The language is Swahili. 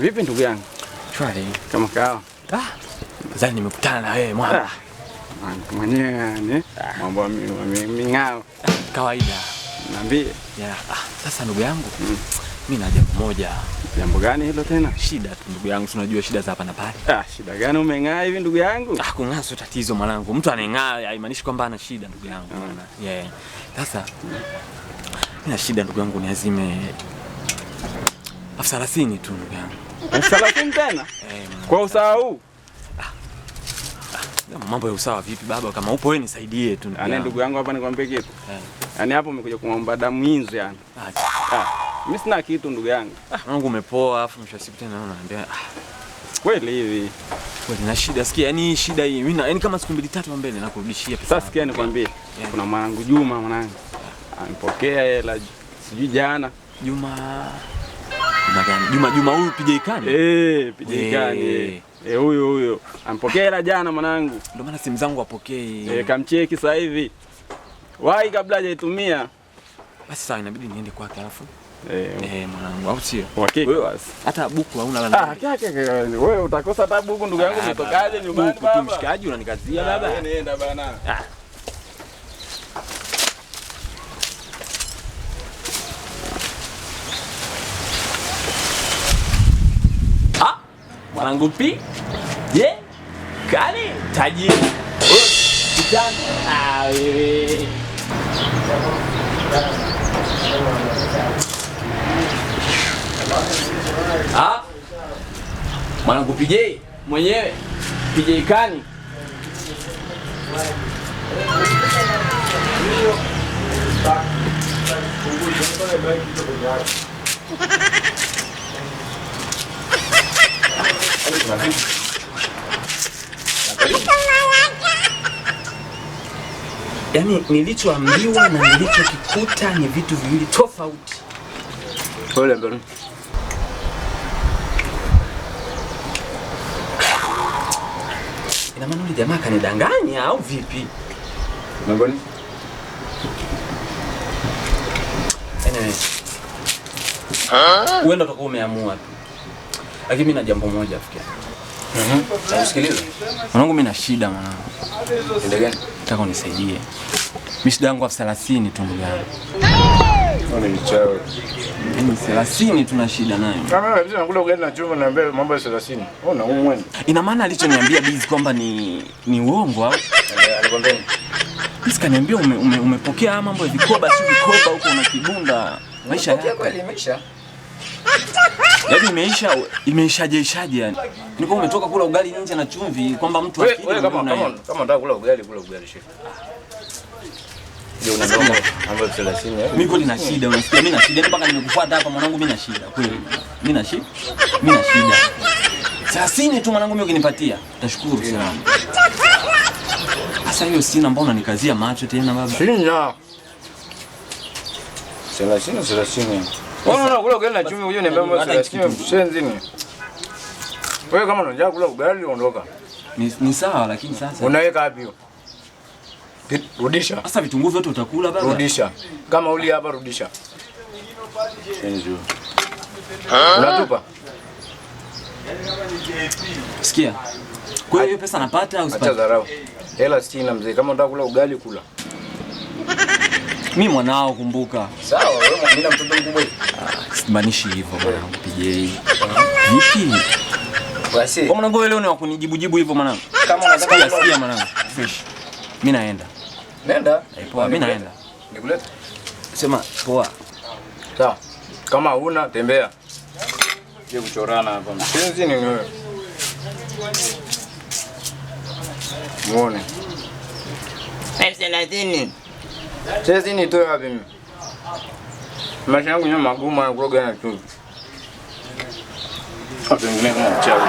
Vipi ndugu yangu? Shwari. Kama kawa. Zani nimekutana na wewe mwana. Mwenyewe yani mambo mingao. Kawaida. Niambie. Sasa ndugu yangu, mimi na jambo moja. Jambo gani hilo tena? Shida tu ndugu yangu, unajua shida za hapa na pale. Shida gani umeng'aa hivi ndugu yangu? Kung'aa sio tatizo mwanangu. Mtu aneng'aa haimaanishi kwamba ana shida ndugu yangu. Sasa nina shida ndugu yangu, niazime 30,000 tu ndugu yangu. 30,000 tena? Kwa usawa huu? Mambo ya usawa vipi baba? Kama upo wewe nisaidie tu ndugu yangu hapa nikwambie kitu. Yaani hapo umekuja kumwomba damu hizo yani. Mimi sina kitu ndugu yangu. Mwanangu umepoa afu mwisho siku tena unaambia kweli hivi. Kweli na shida sikia, yani shida hii mimi yani kama siku 2-3 mbele nakurudishia pesa. Sasa sikia nikwambie. Kuna mwanangu Juma mwanangu. Amepokea hela sijui jana. Juma huyu PJ Kani? PJ Kani. Huyo. Ampokea hela jana mwanangu. Ndio maana simu zangu apokee. Kamcheki sasa hivi. Wahi kabla hajaitumia. Basi sawa, inabidi niende kwake alafu. Mwanangu au sio? Wewe hata buku hauna la. Wewe utakosa hata buku ndugu yangu, umetokaje nyumbani baba? Mshikaji unanikazia baba. Nenda bana. Mwanangu pi? Kani tajiri. Wewe. Mwanangu PJ mwenyewe PJ Kani. Yaani nilichoambiwa na nilichokikuta ni vitu viwili tofauti. Pole mbona? Ina maana yule jamaa kanidanganya au vipi? Mbona? Wewe ndo utakuwa umeamua tu. Lakini mimi na jambo moja afikia. Nasikiliza. Mwanangu mimi na shida mwanangu. Shida gani? Nataka unisaidie. Mimi shida yangu 30,000 tu ndugu yangu. Ni mchao. Ni 30 tuna shida nayo. Kama wewe unataka kula ugali na chuma na mbele mambo ya 30. Ona umwende. Ina maana alichoniambia Biz kwamba ni uongo au? Alikwambia. Biz kaniambia umepokea mambo ya vikoba si vikoba huko una kibunda. Maisha yako kweli imeisha. Yaani imeishaje yani. Niko umetoka kula ugali nje na chumvi kwamba mtu akija wewe kama unataka kula ugali chef. Ndio unaomba mambo ya 30. Mimi kweli na shida, unasikia mimi na shida mpaka nimekufuata hapa mwanangu, mimi na shida kweli. Mimi na shida. 30 tu mwanangu, mimi ukinipatia nitashukuru sana. Sasa hiyo sina, mbona unanikazia macho tena baba? Sina. 30. Wewe kula ugali na chumvi, unajua niambia mambo ya 30 mshenzi ni. Wewe kama unataka kula ugali ondoka. Ni sawa lakini sasa unaweka wapi hiyo? Rudisha. Sasa vitunguu vyote utakula baba? Rudisha. Kama uli hapa rudisha. Shenzi. Unatupa? Sikia. Kwa hiyo pesa napata au sipati? Acha dharau. Hela sina mzee, kama unataka kula ugali kula. Mimi mwanao kumbuka. Sawa, wewe mimi na mtoto mkubwa hivi. Simanishi hivyo mwanangu PJ. Vipi? Basi. Kwa mwanangu wewe leo ni wa kunijibu hivyo mwanangu. Kama unataka sikia mwanangu. Fresh. Mimi naenda. Nenda? Poa, mimi naenda. Nikulete? Sema poa. Sawa. Kama huna tembea. Je, kuchorana hapa. Mpenzi ni wewe. Muone. 30. Sasa ni toa wapi mimi? Maisha yangu ni magumu na kuroga na tu. Hapo ngine kama mchawi.